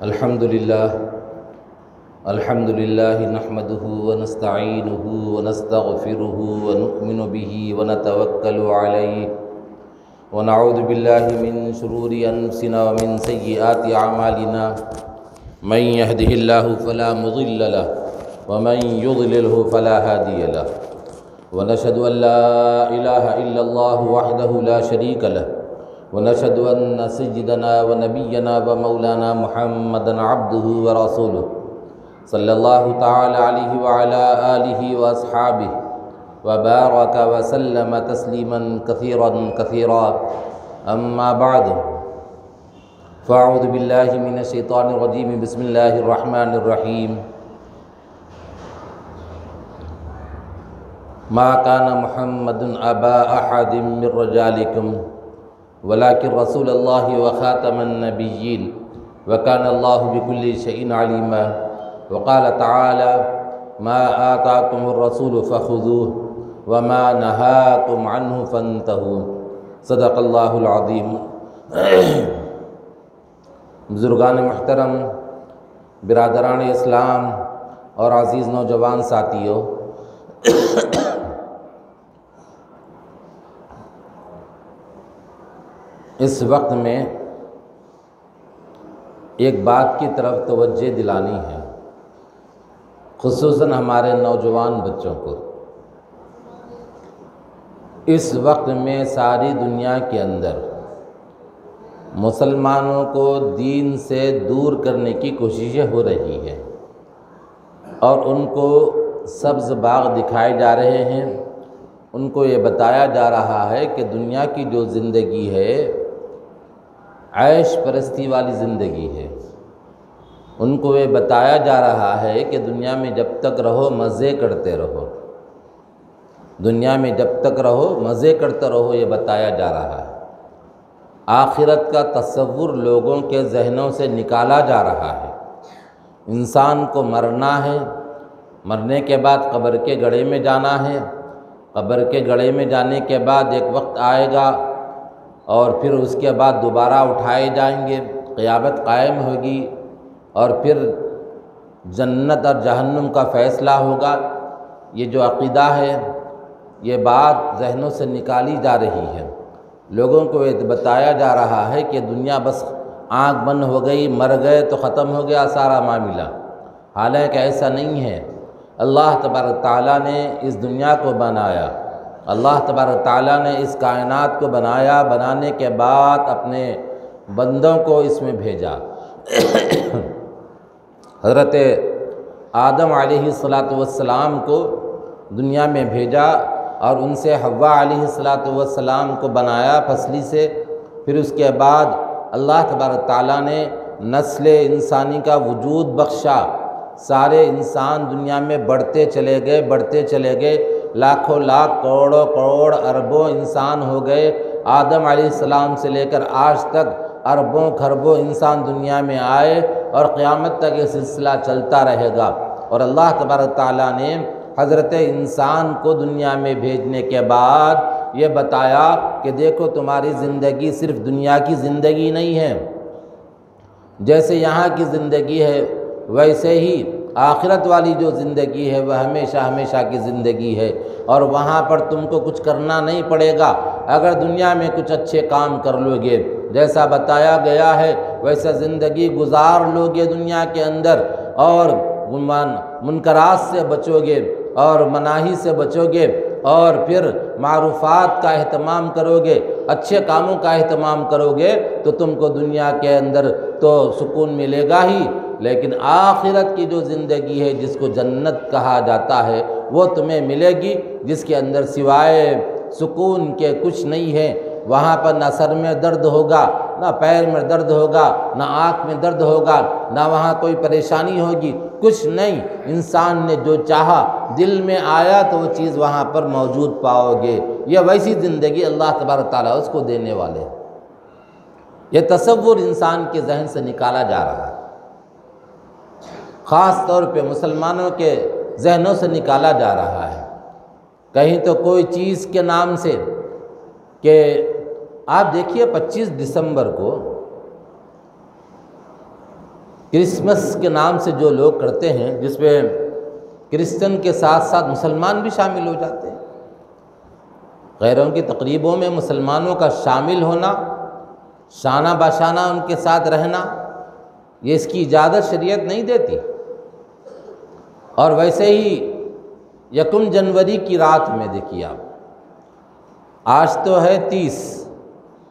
الحمد للہ نحمده ونستعینه ونستغفره ونؤمن به ونتوکل علیہ ونعوذ باللہ من شرور انفسنا ومن سیئات اعمالنا من يهده اللہ فلا مضل له ومن يضلله فلا هادی له ونشهد ان لا الہ الا اللہ وحدہ لا شریک له ونشهد ان سیدنا ونبینا ومولانا محمدا عبدہ ورسولہ صلی اللہ تعالی علیہ وعلی آلہ واصحابہ وبارک وسلم تسلیما کثیرا کثیرا اما بعد فاعوذ باللہ من الشیطان الرجیم بسم اللہ الرحمن الرحیم ما کان محمد ابا احد من رجالکم ولكن رسول اللہ وخاتم النبیین وکان اللہ بکل شیء علیما وقال تعالی ما آتاکم الرسول فخذوه وما نهاکم عنہ فانتہوا صدق اللہ العظیم۔ بزرگان محترم، برادران اسلام اور عزیز نوجوان ساتھیوں، اس وقت میں ایک بات کی طرف توجہ دلانی ہے، خصوصاً ہمارے نوجوان بچوں کو۔ اس وقت میں ساری دنیا کے اندر مسلمانوں کو دین سے دور کرنے کی کوششیں ہو رہی ہیں اور ان کو سبز باغ دکھائے جا رہے ہیں۔ ان کو یہ بتایا جا رہا ہے کہ دنیا کی جو زندگی ہے عیش پرستی والی زندگی ہے۔ ان کو یہ بتایا جا رہا ہے کہ دنیا میں جب تک رہو مزے کرتے رہو، دنیا میں جب تک رہو مزے کرتے رہو، یہ بتایا جا رہا ہے۔ آخرت کا تصور لوگوں کے ذہنوں سے نکالا جا رہا ہے۔ انسان کو مرنا ہے، مرنے کے بعد قبر کے گڑھے میں جانا ہے، قبر کے گڑھے میں جانے کے بعد ایک وقت آئے گا اور پھر اس کے بعد دوبارہ اٹھائے جائیں گے، قیامت قائم ہوگی اور پھر جنت اور جہنم کا فیصلہ ہوگا۔ یہ جو عقیدہ ہے، یہ بات ذہنوں سے نکالی جا رہی ہے۔ لوگوں کو یہ بتایا جا رہا ہے کہ دنیا بس آنکھ بند ہو گئی، مر گئے تو ختم ہو گیا سارا معاملہ، حالانکہ ایسا نہیں ہے۔ اللہ تبارک تعالیٰ نے اس دنیا کو بنایا، اللہ تبارک تعالیٰ نے اس کائنات کو بنایا، بنانے کے بعد اپنے بندوں کو اس میں بھیجا۔ حضرت آدم علیہ السلام کو دنیا میں بھیجا اور ان سے حوا علیہ السلام کو بنایا پھسلی سے۔ پھر اس کے بعد اللہ تبارک تعالیٰ نے نسل انسانی کا وجود بخشا، سارے انسان دنیا میں بڑھتے چلے گئے، لاکھوں لاکھ کروڑوں کروڑ اربوں انسان ہو گئے۔ آدم علیہ السلام سے لے کر آج تک اربوں خربوں انسان دنیا میں آئے اور قیامت تک یہ سلسلہ چلتا رہے گا۔ اور اللہ تبارک تعالیٰ نے حضرت انسان کو دنیا میں بھیجنے کے بعد یہ بتایا کہ دیکھو تمہاری زندگی صرف دنیا کی زندگی نہیں ہے، جیسے یہاں کی زندگی ہے ویسے ہی آخرت والی جو زندگی ہے وہ ہمیشہ ہمیشہ کی زندگی ہے، اور وہاں پر تم کو کچھ کرنا نہیں پڑے گا۔ اگر دنیا میں کچھ اچھے کام کر لو گے، جیسا بتایا گیا ہے ویسا زندگی گزار لو گے دنیا کے اندر، اور منکرات سے بچو گے اور مناہی سے بچو گے، اور پھر معروفات کا اہتمام کرو گے، اچھے کاموں کا اہتمام کرو گے، تو تم کو دنیا کے اندر تو سکون ملے گا ہی، لیکن آخرت کی جو زندگی ہے جس کو جنت کہا جاتا ہے وہ تمہیں ملے گی، جس کے اندر سوائے سکون کے کچھ نہیں ہے۔ وہاں پر نہ سر میں درد ہوگا، نہ پیر میں درد ہوگا، نہ آنکھ میں درد ہوگا، نہ وہاں کوئی پریشانی ہوگی، کچھ نہیں۔ انسان نے جو چاہا دل میں آیا تو وہ چیز وہاں پر موجود پاؤ گے۔ یہ ویسی زندگی اللہ تبارک تعالیٰ اس کو دینے والے ہیں۔ یہ تصور انسان کے ذہن سے نکالا جا رہا ہے، خاص طور پہ مسلمانوں کے ذہنوں سے نکالا جا رہا ہے۔ کہیں تو کوئی چیز کے نام سے کہ آپ دیکھیے 25 دسمبر کو کرسمس کے نام سے جو لوگ کرتے ہیں، جس میں کرسچن کے ساتھ ساتھ مسلمان بھی شامل ہو جاتے ہیں، غیروں کی تقریبوں میں مسلمانوں کا شامل ہونا، شانہ باشانہ ان کے ساتھ رہنا، یہ اس کی اجازت شریعت نہیں دیتی۔ اور ویسے ہی 1 جنوری کی رات میں دیکھیے آپ، آج تو ہے 30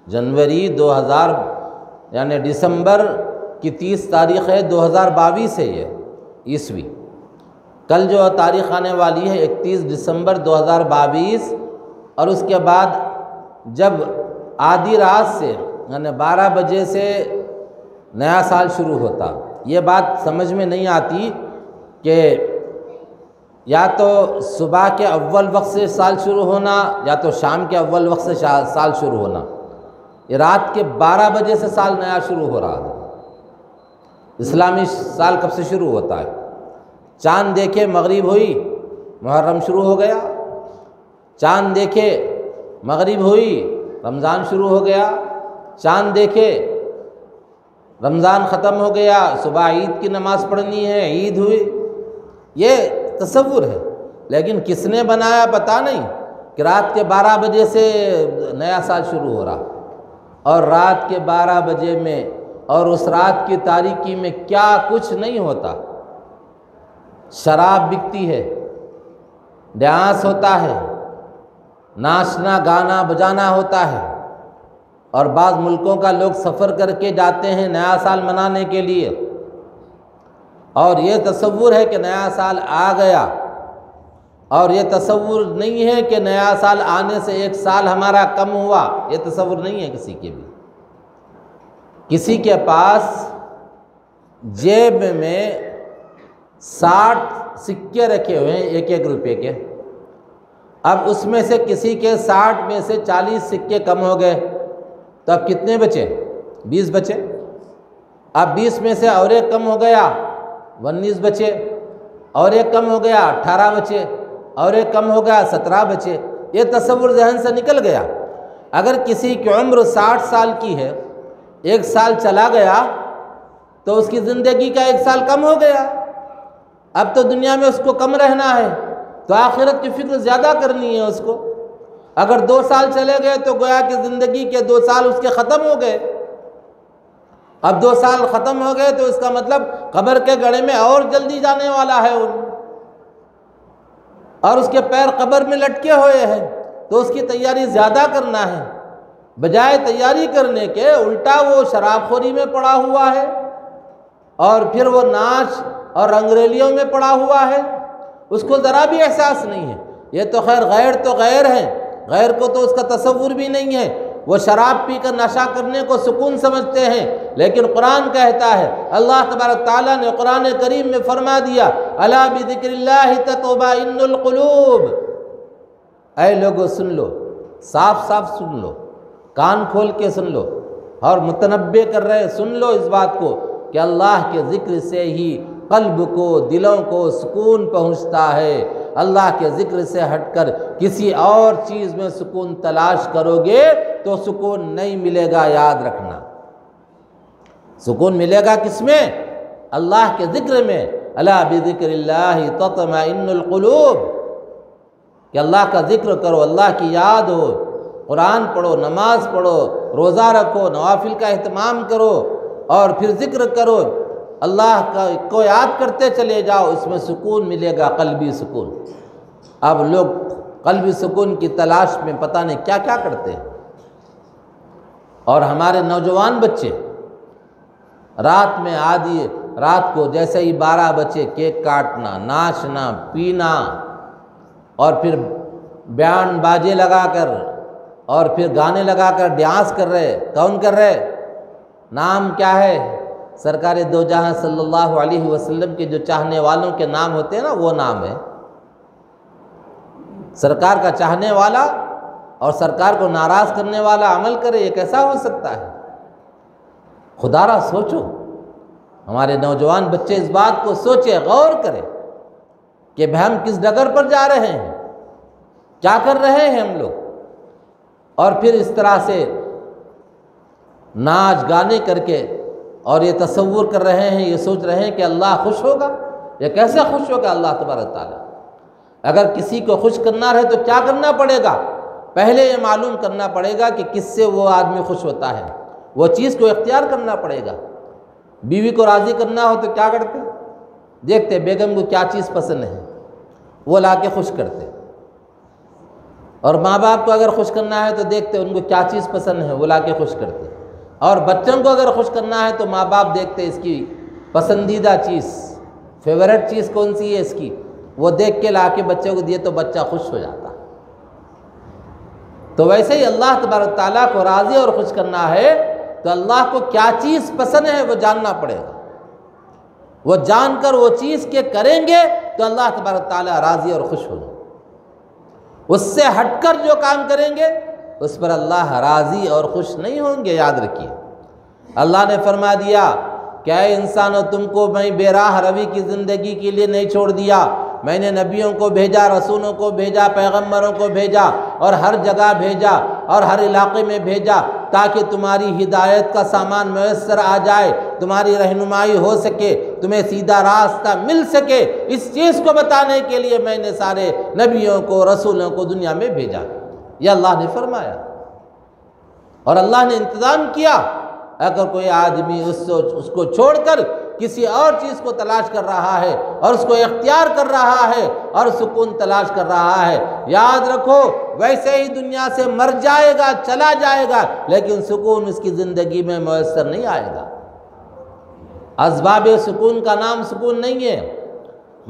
جنوری 2000 یعنی دسمبر کی 30 تاریخ ہے 2022 ہے یہ عیسوی، کل جو تاریخ آنے والی ہے 31 دسمبر 2022، اور اس کے بعد جب آدھی رات سے یعنی 12 بجے سے نیا سال شروع ہوتا، یہ بات سمجھ میں نہیں آتی کہ یا تو صبح کے اول وقت سے سال شروع ہونا یا تو شام کے اول وقت سے سال شروع ہونا، یہ رات کے 12 بجے سے سال نیا شروع ہو رہا ہے۔ اسلامی سال کب سے شروع ہوتا ہے؟ چاند دیکھے مغرب ہوئی محرم شروع ہو گیا، چاند دیکھے مغرب ہوئی رمضان شروع ہو گیا، چاند دیکھے رمضان ختم ہو گیا، صبح عید کی نماز پڑھنی ہے، عید ہوئی۔ یہ تصور ہے، لیکن کس نے بنایا پتہ نہیں کہ رات کے 12 بجے سے نیا سال شروع ہو رہا، اور رات کے 12 بجے میں اور اس رات کی تاریکی میں کیا کچھ نہیں ہوتا۔ شراب بکتی ہے، ڈانس ہوتا ہے، ناچنا گانا بجانا ہوتا ہے، اور بعض ملکوں کا لوگ سفر کر کے جاتے ہیں نیا سال منانے کے لیے، اور یہ تصور ہے کہ نیا سال آ گیا، اور یہ تصور نہیں ہے کہ نیا سال آنے سے 1 سال ہمارا کم ہوا، یہ تصور نہیں ہے کسی کے بھی۔ کسی کے پاس جیب میں 60 سکے رکھے ہوئے ہیں 1 روپے کے، اب اس میں سے کسی کے 60 میں سے 40 سکے کم ہو گئے، تو اب کتنے بچے؟ 20 بچے۔ اب 20 میں سے اور ایک کم ہو گیا 19 بچے، اور ایک کم ہو گیا 18 بچے، اور ایک کم ہو گیا 17 بچے۔ یہ تصور ذہن سے نکل گیا۔ اگر کسی کی عمر 60 سال کی ہے، 1 سال چلا گیا تو اس کی زندگی کا 1 سال کم ہو گیا، اب تو دنیا میں اس کو کم رہنا ہے، تو آخرت کی فکر زیادہ کرنی ہے اس کو۔ اگر 2 سال چلے گئے تو گویا کہ زندگی کے 2 سال اس کے ختم ہو گئے۔ اب 2 سال ختم ہو گئے تو اس کا مطلب قبر کے گڑھے میں اور جلدی جانے والا ہے اور اس کے پیر قبر میں لٹکے ہوئے ہیں، تو اس کی تیاری زیادہ کرنا ہے، بجائے تیاری کرنے کے الٹا وہ شراب خوری میں پڑا ہوا ہے، اور پھر وہ ناچ اور رنگریلیوں میں پڑا ہوا ہے، اس کو ذرا بھی احساس نہیں ہے۔ یہ تو خیر غیر تو غیر ہیں، غیر کو تو اس کا تصور بھی نہیں ہے، وہ شراب پی کر نشہ کرنے کو سکون سمجھتے ہیں، لیکن قرآن کہتا ہے، اللہ تبارک تعالیٰ نے قرآن کریم میں فرما دیا، الا بذکر اللہ تطمئن القلوب۔ اے لوگو سن لو، صاف صاف سن لو، کان کھول کے سن لو، اور متنبہ کر رہے سن لو اس بات کو کہ اللہ کے ذکر سے ہی قلب کو دلوں کو سکون پہنچتا ہے۔ اللہ کے ذکر سے ہٹ کر کسی اور چیز میں سکون تلاش کرو گے تو سکون نہیں ملے گا، یاد رکھنا۔ سکون ملے گا کس میں؟ اللہ کے ذکر میں۔ الا بذکر اللہ تطمئن القلوب، کہ اللہ کا ذکر کرو، اللہ کی یاد ہو، قرآن پڑھو، نماز پڑھو، روزہ رکھو، نوافل کا اہتمام کرو، اور پھر ذکر کرو، اللہ کو یاد کرتے چلے جاؤ، اس میں سکون ملے گا، قلبی سکون۔ اب لوگ قلبی سکون کی تلاش میں پتہ نہیں کیا کیا کرتے ہیں، اور ہمارے نوجوان بچے رات میں آدھی رات کو جیسے ہی 12 بچے کیک کاٹنا، ناچنا، پینا، اور پھر بیان باجے لگا کر اور پھر گانے لگا کر ڈانس کر رہے۔ کون کر رہے؟ نام کیا ہے؟ سرکار دو جہاں صلی اللہ علیہ وسلم کے جو چاہنے والوں کے نام ہوتے ہیں نا، وہ نام ہے۔ سرکار کا چاہنے والا اور سرکار کو ناراض کرنے والا عمل کرے، یہ کیسا ہو سکتا ہے؟ خدا را سوچو، ہمارے نوجوان بچے اس بات کو سوچے، غور کریں کہ ہم کس ڈگر پر جا رہے ہیں، کیا کر رہے ہیں ہم لوگ۔ اور پھر اس طرح سے ناچ گانے کر کے اور یہ تصور کر رہے ہیں، یہ سوچ رہے ہیں کہ اللہ خوش ہوگا۔ یہ کیسے خوش ہوگا اللہ تبارک تعالیٰ؟ اگر کسی کو خوش کرنا رہے تو کیا کرنا پڑے گا؟ پہلے یہ معلوم کرنا پڑے گا کہ کس سے وہ آدمی خوش ہوتا ہے، وہ چیز کو اختیار کرنا پڑے گا۔ بیوی کو راضی کرنا ہو تو کیا کرتے؟ دیکھتے بیگم کو کیا چیز پسند ہے، وہ لا کے خوش کرتے۔ اور ماں باپ کو اگر خوش کرنا ہے تو دیکھتے ان کو کیا چیز پسند ہے، وہ لا کے خوش کرتے۔ اور بچوں کو اگر خوش کرنا ہے تو ماں باپ دیکھتے اس کی پسندیدہ چیز، فیورٹ چیز کون سی ہے اس کی، وہ دیکھ کے لا کے بچے کو دیے تو بچہ خوش ہو جاتا۔ تو ویسے ہی اللہ تبارک تعالیٰ کو راضی اور خوش کرنا ہے تو اللہ کو کیا چیز پسند ہے وہ جاننا پڑے گا۔ وہ جان کر وہ چیز کے کریں گے تو اللہ تبارک تعالیٰ راضی اور خوش ہوگا۔ اس سے ہٹ کر جو کام کریں گے اس پر اللہ راضی اور خوش نہیں ہوں گے، یاد رکھیے۔ اللہ نے فرما دیا کہ اے انسانو، تم کو میں بے راہ روی کی زندگی کے لیے نہیں چھوڑ دیا، میں نے نبیوں کو بھیجا، رسولوں کو بھیجا، پیغمبروں کو بھیجا، اور ہر جگہ بھیجا اور ہر علاقے میں بھیجا تاکہ تمہاری ہدایت کا سامان میسر آ جائے، تمہاری رہنمائی ہو سکے، تمہیں سیدھا راستہ مل سکے۔ اس چیز کو بتانے کے لیے میں نے سارے نبیوں کو، رسولوں کو دنیا میں بھیجا، یہ اللہ نے فرمایا۔ اور اللہ نے انتظام کیا، اگر کوئی آدمی اس کو چھوڑ کر کسی اور چیز کو تلاش کر رہا ہے اور اس کو اختیار کر رہا ہے اور سکون تلاش کر رہا ہے، یاد رکھو ویسے ہی دنیا سے مر جائے گا، چلا جائے گا، لیکن سکون اس کی زندگی میں میسر نہیں آئے گا۔ اسباب سکون کا نام سکون نہیں ہے،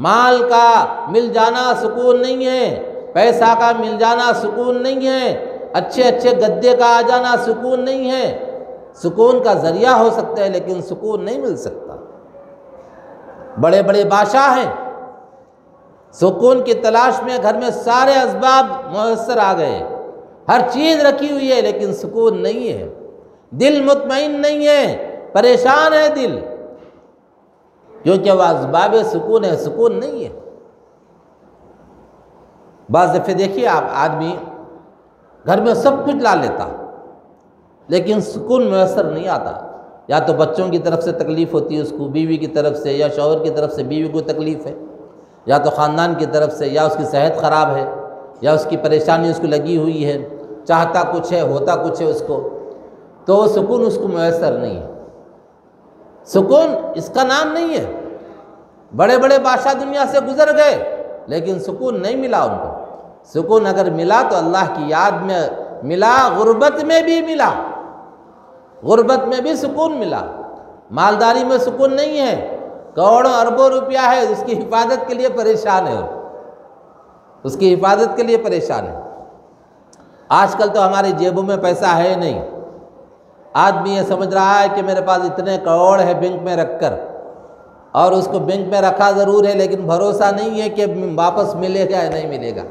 مال کا مل جانا سکون نہیں ہے، پیسہ کا مل جانا سکون نہیں ہے، اچھے اچھے گدے کا آ جانا سکون نہیں ہے۔ سکون کا ذریعہ ہو سکتا ہے لیکن سکون نہیں مل سکتا۔ بڑے بڑے بادشاہ ہیں، سکون کی تلاش میں گھر میں سارے اسباب میسر آ گئے، ہر چیز رکھی ہوئی ہے لیکن سکون نہیں ہے، دل مطمئن نہیں ہے، پریشان ہے دل، کیونکہ وہ اسباب سکون ہے، سکون نہیں ہے۔ بعض دفعہ دیکھیے آپ، آدمی گھر میں سب کچھ لا لیتا لیکن سکون میسر نہیں آتا، یا تو بچوں کی طرف سے تکلیف ہوتی ہے اس کو، بیوی کی طرف سے، یا شوہر کی طرف سے بیوی کو تکلیف ہے، یا تو خاندان کی طرف سے، یا اس کی صحت خراب ہے، یا اس کی پریشانی اس کو لگی ہوئی ہے، چاہتا کچھ ہے ہوتا کچھ ہے اس کو، تو وہ سکون اس کو میسر نہیں ہے۔ سکون اس کا نام نہیں ہے۔ بڑے بڑے بادشاہ دنیا سے گزر گئے لیکن سکون نہیں ملا ان کو۔ سکون اگر ملا تو اللہ کی یاد میں ملا، غربت میں بھی ملا، غربت میں بھی سکون ملا۔ مالداری میں سکون نہیں ہے، کروڑوں اربوں روپیہ ہے، اس کی حفاظت کے لیے پریشان ہے، اس کی حفاظت کے لیے پریشان ہے۔ آج کل تو ہماری جیبوں میں پیسہ ہے نہیں، آدمی یہ سمجھ رہا ہے کہ میرے پاس اتنے کروڑ ہے بینک میں رکھ کر، اور اس کو بینک میں رکھا ضرور ہے لیکن بھروسہ نہیں ہے کہ واپس ملے گا یا نہیں ملے گا۔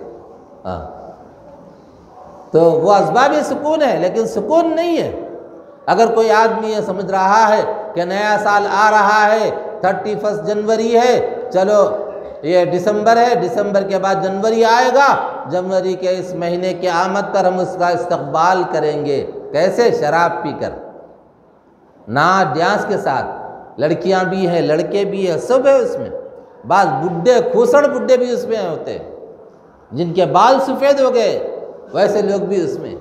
تو وہ اسباب سکون ہے لیکن سکون نہیں ہے۔ اگر کوئی آدمی یہ سمجھ رہا ہے کہ نیا سال آ رہا ہے، 31 جنوری ہے، چلو یہ دسمبر ہے، دسمبر کے بعد جنوری آئے گا، جنوری کے اس مہینے کی آمد پر ہم اس کا استقبال کریں گے۔ کیسے؟ شراب پی کر، ناچ ڈانس کے ساتھ، لڑکیاں بھی ہیں، لڑکے بھی ہیں، سب ہے اس میں، بعض بڈھے کھوسڑ بڈھے بھی اس میں ہوتے ہیں جن کے بال سفید ہو گئے، ویسے لوگ بھی اس میں۔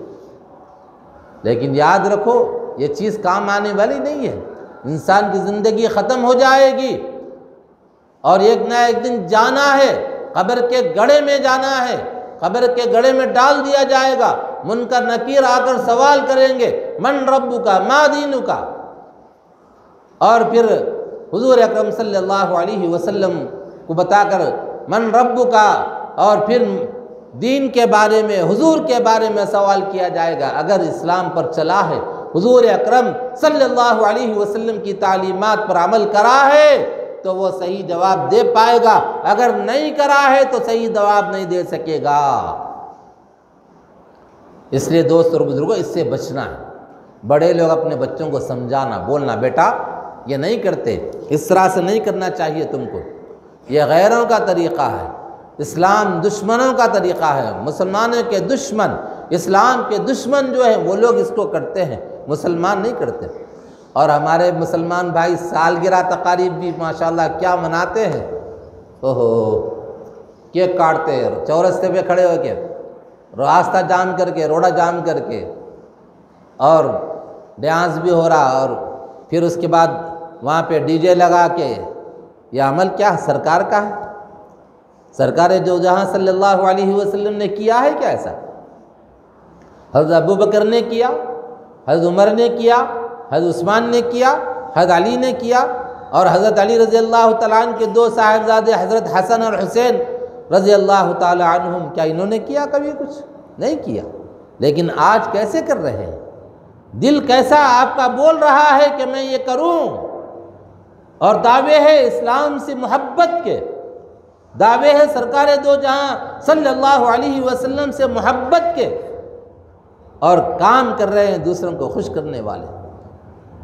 لیکن یاد رکھو یہ چیز کام آنے والی نہیں ہے، انسان کی زندگی ختم ہو جائے گی اور ایک نہ ایک دن جانا ہے، قبر کے گڑھے میں جانا ہے، قبر کے گڑھے میں ڈال دیا جائے گا، منکر نکیر آ کر سوال کریں گے، من ربک ما دینک، اور پھر حضور اکرم صلی اللہ علیہ وسلم کو بتا کر من ربک، اور پھر دین کے بارے میں، حضور کے بارے میں سوال کیا جائے گا۔ اگر اسلام پر چلا ہے، حضور اکرم صلی اللہ علیہ وسلم کی تعلیمات پر عمل کرا ہے تو وہ صحیح جواب دے پائے گا، اگر نہیں کرا ہے تو صحیح جواب نہیں دے سکے گا۔ اس لیے دوست اور بزرگوں، اس سے بچنا ہے۔ بڑے لوگ اپنے بچوں کو سمجھانا، بولنا، بیٹا یہ نہیں کرتے، اس طرح سے نہیں کرنا چاہیے تم کو، یہ غیروں کا طریقہ ہے، اسلام دشمنوں کا طریقہ ہے، مسلمانوں کے دشمن، اسلام کے دشمن جو ہیں وہ لوگ اس کو کرتے ہیں، مسلمان نہیں کرتے۔ اور ہمارے مسلمان بھائی سالگرہ تقاریب بھی ماشاءاللہ کیا مناتے ہیں، اوہو کیک کاٹتے ہیں چورستے پہ کھڑے ہو کے، راستہ جام کر کے، روڈا جام کر کے، اور ڈانس بھی ہو رہا، اور پھر اس کے بعد وہاں پہ ڈی جے لگا کے۔ یہ عمل کیا سرکار کا ہے؟ سرکار جو جہاں صلی اللہ علیہ وسلم نے کیا ہے کیا ایسا؟ حضرت ابوبکر نے کیا، حضرت عمر نے کیا، حضرت عثمان نے کیا، حضرت علی نے کیا، اور حضرت علی رضی اللہ تعالیٰ عنہ کے دو صاحبزادے حضرت حسن اور حسین رضی اللہ تعالیٰ عنہم، کیا انہوں نے کیا کبھی؟ کچھ نہیں کیا۔ لیکن آج کیسے کر رہے ہیں؟ دل کیسا آپ کا بول رہا ہے کہ میں یہ کروں، اور دعوے ہے اسلام سے محبت کے، دعوے ہے سرکار دو جہاں صلی اللہ علیہ وسلم سے محبت کے، اور کام کر رہے ہیں دوسروں کو خوش کرنے والے۔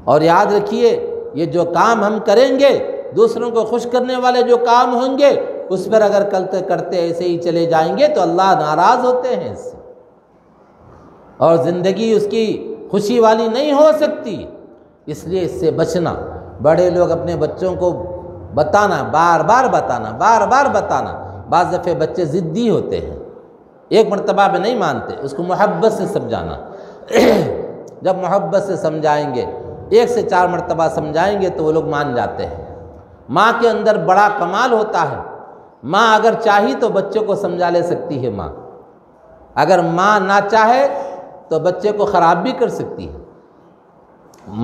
اور یاد رکھیے یہ جو کام ہم کریں گے، دوسروں کو خوش کرنے والے جو کام ہوں گے، اس پر اگر کرتے ایسے ہی چلے جائیں گے تو اللہ ناراض ہوتے ہیں اس سے، اور زندگی اس کی خوشی والی نہیں ہو سکتی۔ اس لیے اس سے بچنا، بڑے لوگ اپنے بچوں کو بتانا، بار بار بتانا۔ بعض دفعے بچے ضدی ہوتے ہیں، ایک مرتبہ میں نہیں مانتے، اس کو محبت سے سمجھانا۔ جب محبت سے سمجھائیں گے، 1 سے 4 مرتبہ سمجھائیں گے تو وہ لوگ مان جاتے ہیں۔ ماں کے اندر بڑا کمال ہوتا ہے، ماں اگر چاہی تو بچوں کو سمجھا لے سکتی ہے ماں، اگر ماں نہ چاہے تو بچے کو خراب بھی کر سکتی ہے۔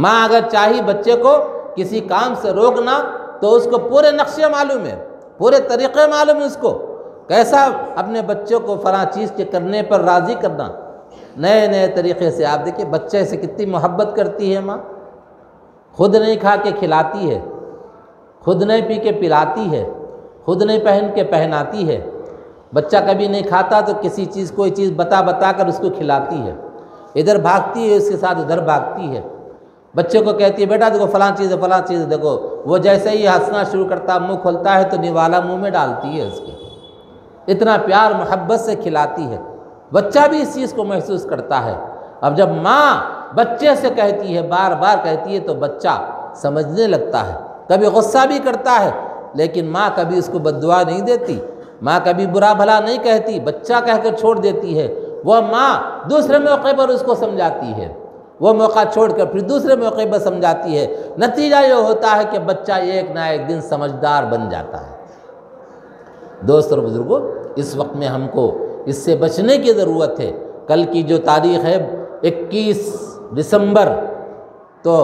ماں اگر چاہی بچے کو کسی کام سے روکنا تو اس کو پورے نقشے معلوم ہے، پورے طریقے معلوم ہے، اس کو کیسا اپنے بچوں کو فلاں چیز کے کرنے پر راضی کرنا، نئے طریقے سے۔ آپ دیکھیں بچے سے کتنی محبت کرتی ہے ماں، خود نہیں کھا کے کھلاتی ہے، خود نہیں پی کے پلاتی ہے، خود نہیں پہن کے پہناتی ہے۔ بچہ کبھی نہیں کھاتا تو کسی چیز کوئی چیز بتا کر اس کو کھلاتی ہے، ادھر بھاگتی ہے اس کے ساتھ ادھر بھاگتی ہے، بچے کو کہتی ہے بیٹا دیکھو فلاں چیز ہے دیکھو، وہ جیسے ہی ہنسنا شروع کرتا، منہ کھولتا ہے تو نوالا منہ میں ڈالتی ہے اس کے، اتنا پیار محبت سے کھلاتی ہے۔ بچہ بھی اس چیز کو محسوس کرتا ہے۔ اب جب ماں بچے سے کہتی ہے، بار بار کہتی ہے، تو بچہ سمجھنے لگتا ہے، کبھی غصہ بھی کرتا ہے، لیکن ماں کبھی اس کو بد دعا نہیں دیتی، ماں کبھی برا بھلا نہیں کہتی، بچہ کہہ کر چھوڑ دیتی ہے۔ وہ ماں دوسرے موقع پر اس کو سمجھاتی ہے، وہ موقع چھوڑ کر پھر دوسرے موقع پر سمجھاتی ہے۔ نتیجہ یہ ہوتا ہے کہ بچہ ایک نہ ایک دن سمجھدار بن جاتا ہے۔ دوست اور بزرگوں، اس وقت میں ہم کو اس سے بچنے کی ضرورت ہے۔ کل کی جو تاریخ ہے 21 دسمبر، تو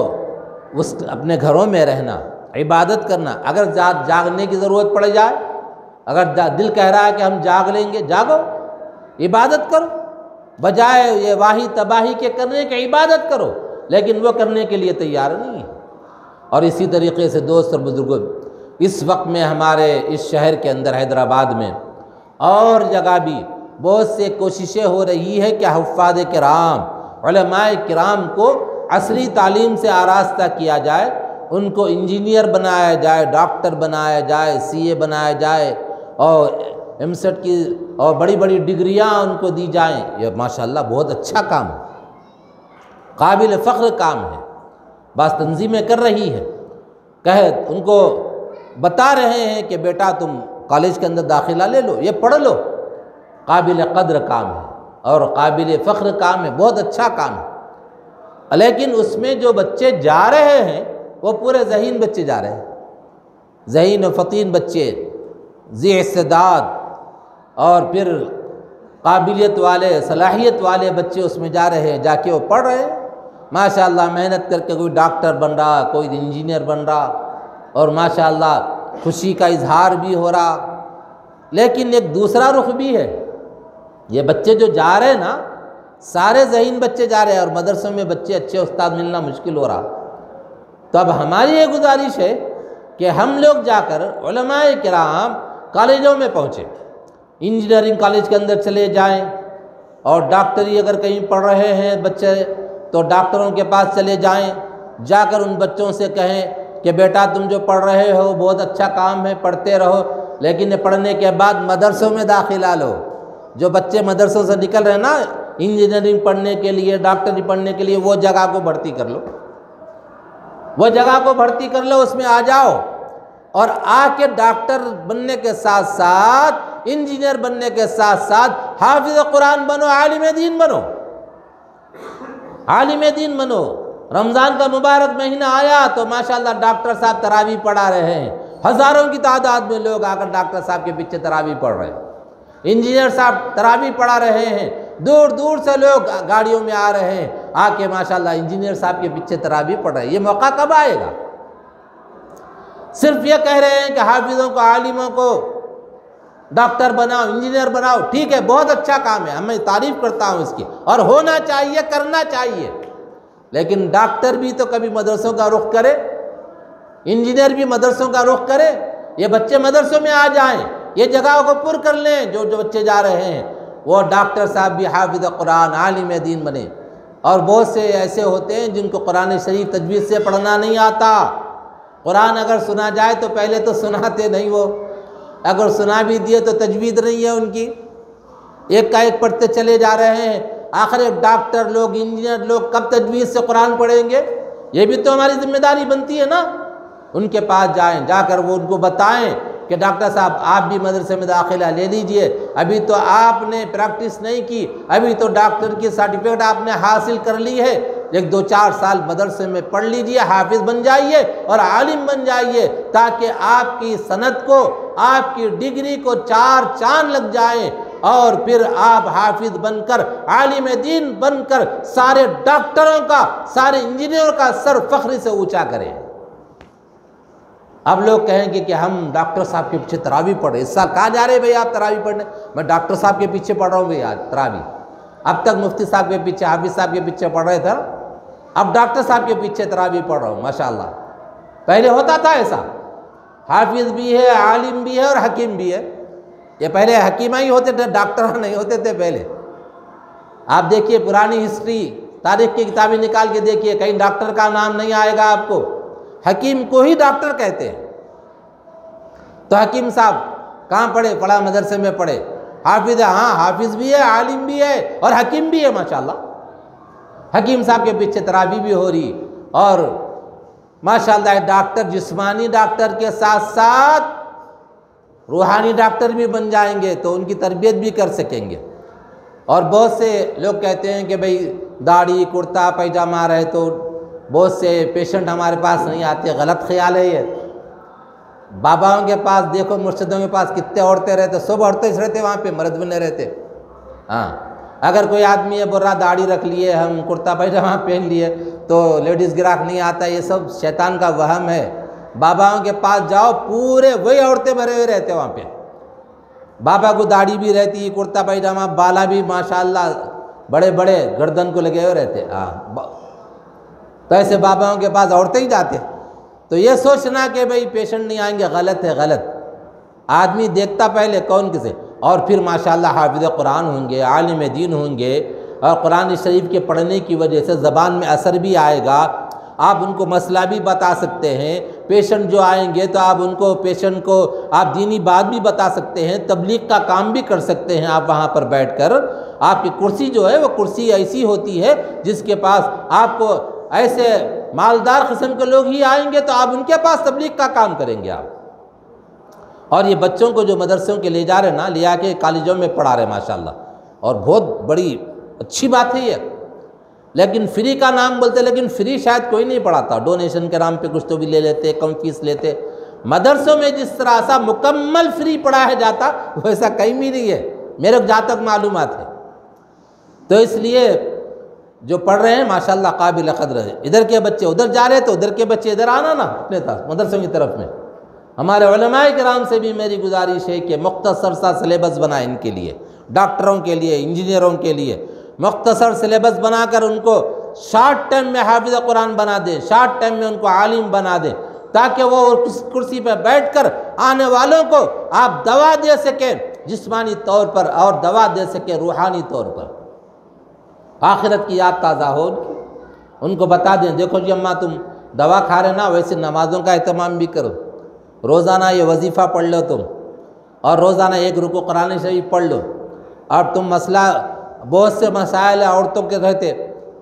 اس اپنے گھروں میں رہنا، عبادت کرنا۔ اگر جاگنے کی ضرورت پڑ جائے، اگر دل کہہ رہا ہے کہ ہم جاگ لیں گے، جاگو، عبادت کرو، بجائے یہ واہی تباہی کے کرنے کے عبادت کرو، لیکن وہ کرنے کے لیے تیار نہیں ہے۔ اور اسی طریقے سے دوست اور بزرگوں، اس وقت میں ہمارے اس شہر کے اندر حیدرآباد میں اور جگہ بھی بہت سے کوششیں ہو رہی ہے کہ حفاظ کرام، علماء کرام کو عصری تعلیم سے آراستہ کیا جائے، ان کو انجینئر بنایا جائے، ڈاکٹر بنایا جائے، CA بنایا جائے، اور MSET کی اور بڑی بڑی ڈگریاں ان کو دی جائیں۔ یہ ماشاءاللہ بہت اچھا کام ہے، قابل فخر کام ہے، بعض تنظیمیں کر رہی ہے، ان کو بتا رہے ہیں کہ بیٹا تم کالج کے اندر داخلہ لے لو، یہ پڑھ لو۔ قابل قدر کام ہے اور قابل فخر کام ہے، بہت اچھا کام ہے۔ لیکن اس میں جو بچے جا رہے ہیں وہ پورے ذہین بچے جا رہے ہیں، ذہین و فطین بچے، ذی استعداد اور پھر قابلیت والے، صلاحیت والے بچے اس میں جا رہے ہیں، جا کے وہ پڑھ رہے ہیں ماشاءاللہ، محنت کر کے کوئی ڈاکٹر بن رہا، کوئی انجینئر بن رہا، اور ماشاءاللہ خوشی کا اظہار بھی ہو رہا۔ لیکن ایک دوسرا رخ بھی ہے، یہ بچے جو جا رہے ہیں نا، سارے ذہین بچے جا رہے ہیں، اور مدرسوں میں بچے اچھے استاد ملنا مشکل ہو رہا۔ تو اب ہماری یہ گزارش ہے کہ ہم لوگ جا کر علماء کرام کالجوں میں پہنچے، انجینئرنگ کالج کے اندر چلے جائیں، اور ڈاکٹری اگر کہیں پڑھ رہے ہیں بچے تو ڈاکٹروں کے پاس چلے جائیں، جا کر ان بچوں سے کہیں کہ بیٹا تم جو پڑھ رہے ہو بہت اچھا کام ہے، پڑھتے رہو، لیکن یہ پڑھنے کے بعد مدرسوں میں داخلہ لو۔ جو بچے مدرسوں سے نکل رہے ہیں نا انجینئرنگ پڑھنے کے لیے، ڈاکٹری پڑھنے کے لیے، وہ جگہ کو بھرتی کر لو۔ وہ جگہ کو بھرتی کر لو، اس میں آ جاؤ، اور آ کے ڈاکٹر بننے کے ساتھ ساتھ، انجینئر بننے کے ساتھ ساتھ حافظ قرآن بنو، عالم دین بنو، عالم دین بنو۔ رمضان کا مبارک مہینہ آیا تو ماشاءاللہ ڈاکٹر صاحب تراویح پڑھا رہے ہیں، ہزاروں کی تعداد میں لوگ آ کر ڈاکٹر صاحب کے پیچھے تراویح پڑھ رہے ہیں، انجینئر صاحب تراویح پڑھا رہے ہیں، دور دور سے لوگ گاڑیوں میں آ رہے ہیں، آ کے ماشاءاللہ انجینئر صاحب کے پیچھے تراویح پڑھ رہے ہیں۔ یہ موقع کب آئے گا؟ صرف یہ کہہ رہے ہیں کہ حافظوں کو، عالموں کو ڈاکٹر بناؤ، انجینئر بناؤ، ٹھیک ہے، بہت اچھا کام ہے، میں تعریف کرتا ہوں اس کی، اور ہونا چاہیے، کرنا چاہیے، لیکن ڈاکٹر بھی تو کبھی مدرسوں کا رخ کرے، انجینئر بھی مدرسوں کا رخ کرے، یہ بچے مدرسوں میں آ جائیں، یہ جگہ کو پر کر لیں، جو بچے جا رہے ہیں وہ ڈاکٹر صاحب بھی حافظ قرآن، عالم دین بنے۔ اور بہت سے ایسے ہوتے ہیں جن کو قرآن شریف تجوید سے پڑھنا نہیں آتا، قرآن اگر سنا جائے تو پہلے تو سناتے نہیں، وہ اگر سنا بھی دیے تو تجوید نہیں ہے ان کی، ایک کا ایک پڑھتے چلے جا رہے ہیں، آخر ڈاکٹر لوگ، انجینئر لوگ کب تجوید سے قرآن پڑھیں گے؟ یہ بھی تو ہماری ذمہ داری بنتی ہے نا۔ ان کے پاس جائیں، جا کر وہ ان کو بتائیں کہ ڈاکٹر صاحب آپ بھی مدرسے میں داخلہ لے لیجئے، ابھی تو آپ نے پریکٹس نہیں کی، ابھی تو ڈاکٹر کی سرٹیفکیٹ آپ نے حاصل کر لی ہے، 1-2-4 سال مدرسے میں پڑھ لیجئے، حافظ بن جائیے اور عالم بن جائیے، تاکہ آپ کی سند کو، آپ کی ڈگری کو 4 چاند لگ جائیں، اور پھر آپ حافظ بن کر، عالم دین بن کر سارے ڈاکٹروں کا، سارے انجینئروں کا سر فخر سے اونچا کریں۔ اب لوگ کہیں گے کہ ہم ڈاکٹر صاحب کے پیچھے تراویح پڑھ رہے ہیں، اس سال کہاں جا رہے ہیں بھئی آپ تراویح پڑھنے؟ میں ڈاکٹر صاحب کے پیچھے پڑھ رہا ہوں بھئی آج تراویح، اب تک مفتی صاحب کے پیچھے، حافظ صاحب کے پیچھے پڑھ رہے تھے، اب ڈاکٹر صاحب کے پیچھے تراویح پڑھ رہا ہوں، ماشاءاللہ۔ پہلے ہوتا تھا ایسا، حافظ بھی ہے، عالم بھی ہے اور حکیم بھی ہے، یہ پہلے حکیمہ ہی ہوتے تھے، ڈاکٹر نہیں ہوتے تھے پہلے۔ آپ دیکھیے پرانی ہسٹری، تاریخ کی کتابیں نکال کے دیکھیے، کہیں ڈاکٹر کا نام نہیں آئے گا آپ کو، حکیم کو ہی ڈاکٹر کہتے ہیں۔ تو حکیم صاحب کہاں پڑھے؟ پڑھا مدرسے میں پڑھے، حافظ ہے، ہاں حافظ بھی ہے، عالم بھی ہے اور حکیم بھی ہے، ماشاءاللہ۔ حکیم صاحب کے پیچھے تراویح بھی ہو رہی، اور ماشاءاللہ ڈاکٹر، جسمانی ڈاکٹر کے ساتھ ساتھ روحانی ڈاکٹر بھی بن جائیں گے تو ان کی تربیت بھی کر سکیں گے۔ اور بہت سے لوگ کہتے ہیں کہ بھئی داڑھی، کرتا پیجامہ رہے تو بہت سے پیشنٹ ہمارے پاس نہیں آتے، غلط خیال ہے یہ۔ باباؤں کے پاس دیکھو، مرشدوں کے پاس کتنے عورتیں رہتے، سب عورتیں رہتے وہاں پہ، مرد بھی نہیں رہتے۔ ہاں، اگر کوئی آدمی یہ بول رہا داڑھی رکھ لیے ہم، کرتا پیجامہ پہن لیے تو لیڈیز گراہک نہیں آتا، یہ سب شیطان کا وہم ہے۔ باباؤں کے پاس جاؤ، پورے وہی عورتیں بھرے ہوئے رہتے وہاں پہ، بابا کو داڑھی بھی رہتی، کرتا پیجامہ، بالا بھی ماشاءاللہ بڑے بڑے گردن کو لگے ہوئے رہتے، تو ایسے باباؤں کے پاس عورتیں ہی جاتے۔ تو یہ سوچنا کہ بھئی پیشنٹ نہیں آئیں گے، غلط ہے، غلط۔ آدمی دیکھتا پہلے کون کسے، اور پھر ماشاءاللہ حافظ قرآن ہوں گے، عالم دین ہوں گے، اور قرآن شریف کے پڑھنے کی وجہ سے زبان میں اثر بھی آئے گا، آپ ان کو مسئلہ بھی بتا سکتے ہیں، پیشنٹ جو آئیں گے تو آپ ان کو، پیشنٹ کو آپ دینی بات بھی بتا سکتے ہیں، تبلیغ کا کام بھی کر سکتے ہیں آپ وہاں پر بیٹھ کر۔ آپ کی کرسی جو ہے وہ کرسی ایسی ہوتی ہے جس کے پاس آپ کو ایسے مالدار قسم کے لوگ ہی آئیں گے تو آپ ان کے پاس تبلیغ کا کام کریں گے آپ۔ اور یہ بچوں کو جو مدرسوں کے لے جا رہے نا، لے آ کے کالجوں میں پڑھا رہے ماشاءاللہ، اور بہت بڑی اچھی بات ہے یہ۔ لیکن فری کا نام بولتے، لیکن فری شاید کوئی نہیں پڑھاتا، ڈونیشن کے نام پہ کچھ تو بھی لے لیتے، کم فیس لیتے۔ مدرسوں میں جس طرح سا مکمل فری پڑھایا جاتا ویسا کہیں بھی نہیں ہے، میرے کو جہاں تک معلومات ہے۔ تو اس لیے جو پڑھ رہے ہیں ماشاءاللہ قابل قدر ہے، ادھر کے بچے ادھر جا رہے تو ادھر کے بچے ادھر آنا نا اپنے مدرسوں کی طرف میں۔ ہمارے علماء کرام سے بھی میری گزارش ہے کہ مختصر سا سلیبس بنائیں ان کے لیے، ڈاکٹروں کے لیے، انجینئروں کے لیے مختصر سلیبس بنا کر ان کو شارٹ ٹائم میں حافظ قرآن بنا دیں، شارٹ ٹائم میں ان کو عالم بنا دیں، تاکہ وہ اس کرسی پہ بیٹھ کر آنے والوں کو آپ دوا دے سکیں جسمانی طور پر، اور دوا دے سکیں روحانی طور پر، آخرت کی یاد تازہ ہو ان کو بتا دیں، دیکھو جی اماں تم دوا کھا رہے نا، ویسے نمازوں کا اہتمام بھی کرو، روزانہ یہ وظیفہ پڑھ لو تم، اور روزانہ 1 رکوع قرآن شریف پڑھ لو۔ اور تم مسئلہ، بہت سے مسائل عورتوں کے رہتے،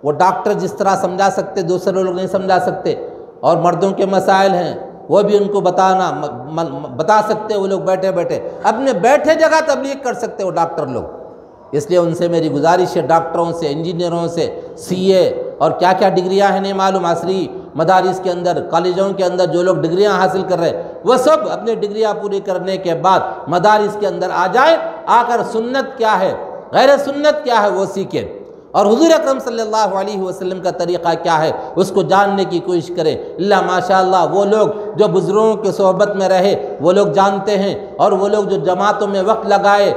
وہ ڈاکٹر جس طرح سمجھا سکتے دوسرے لوگ نہیں سمجھا سکتے، اور مردوں کے مسائل ہیں وہ بھی ان کو بتا سکتے وہ لوگ بیٹھے بیٹھے، اپنے بیٹھے جگہ تبلیغ کر سکتے وہ ڈاکٹر لوگ۔ اس لیے ان سے میری گزارش ہے، ڈاکٹروں سے، انجینئروں سے، سی اے اور کیا کیا ڈگریاں ہیں نہیں معلوم، عصری مدارس کے اندر، کالجوں کے اندر جو لوگ ڈگریاں حاصل کر رہے وہ سب اپنی ڈگریاں پوری کرنے کے بعد مدارس کے اندر آ جائیں، آ کر سنت کیا ہے، غیر سنت کیا ہے وہ سیکھیں، اور حضور اکرم صلی اللہ علیہ وسلم کا طریقہ کیا ہے اس کو جاننے کی کوشش کریں۔ اللہ ماشاءاللہ وہ لوگ جو بزرگوں کے صحبت میں رہے وہ لوگ جانتے ہیں، اور وہ لوگ جو جماعتوں میں وقت لگائے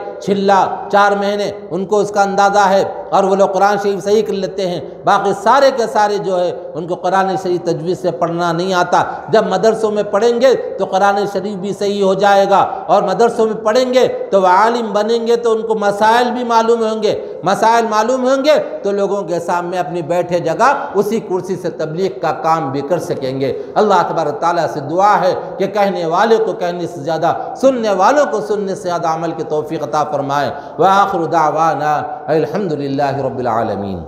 4 مہینے ان کو اس کا اندازہ ہے، اور وہ لوگ قرآن شریف صحیح کر لیتے ہیں، باقی سارے کے سارے جو ہے ان کو قرآن شریف تجوید سے پڑھنا نہیں آتا۔ جب مدرسوں میں پڑھیں گے تو قرآن شریف بھی صحیح ہو جائے گا، اور مدرسوں میں پڑھیں گے تو وہ عالم بنیں گے تو ان کو مسائل بھی معلوم ہوں گے، مسائل معلوم ہوں گے تو لوگوں کے سامنے اپنی بیٹھے جگہ اسی کرسی سے تبلیغ کا کام بھی کر سکیں گے۔ اللہ تبارک تعالیٰ سے دعا ہے کہ کہنے والے کو کہنے سے زیادہ، سننے والوں کو سننے سے زیادہ عمل کی توفیق عطا فرمائے۔ وآخر دعوانا الحمد للہ رب العالمین۔